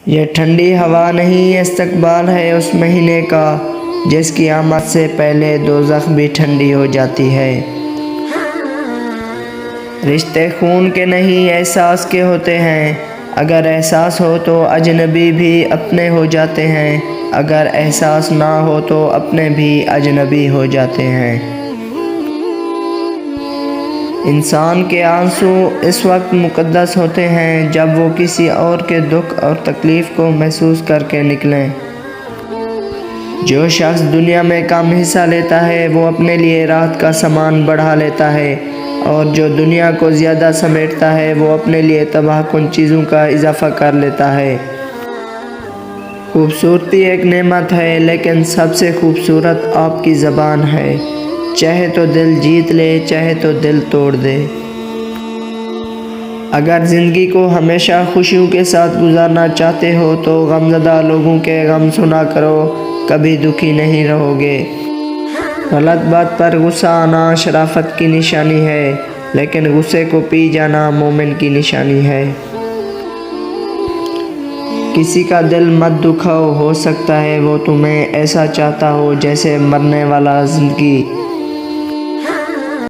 یہ ٹھنڈی ہوا نہیں استقبال ہے اس مہینے کا جس کی آمد سے پہلے دوزخ بھی ٹھنڈی ہو جاتی ہے۔ رشتے خون کے نہیں احساس کے ہوتے ہیں، اگر احساس ہو تو اجنبی بھی اپنے ہو جاتے ہیں، اگر احساس نہ ہو تو اپنے بھی اجنبی ہو جاتے ہیں۔ انسان کے آنسو اس وقت مقدس ہوتے ہیں جب وہ کسی اور کے دکھ اور تکلیف کو محسوس کر کے نکلیں۔ جو شخص دنیا میں کم حصہ لیتا ہے وہ اپنے لیے راحت کا سامان بڑھا لیتا ہے، اور جو دنیا کو زیادہ سمیٹتا ہے وہ اپنے لیے تباہ کن چیزوں کا اضافہ کر لیتا ہے۔ خوبصورتی ایک نعمت ہے، لیکن سب سے خوبصورت آپ کی زبان ہے، چاہے تو دل جیت لے چاہے تو دل توڑ دے۔ اگر زندگی کو ہمیشہ خوشیوں کے ساتھ گزارنا چاہتے ہو تو غمزدہ لوگوں کے غم سنا کرو، کبھی دکھی نہیں رہو گے۔ غلط بات پر غصہ آنا شرافت کی نشانی ہے، لیکن غصے کو پی جانا مومن کی نشانی ہے۔ کسی کا دل مت دکھاؤ، ہو سکتا ہے وہ تمہیں ایسا چاہتا ہو جیسے مرنے والا زندگی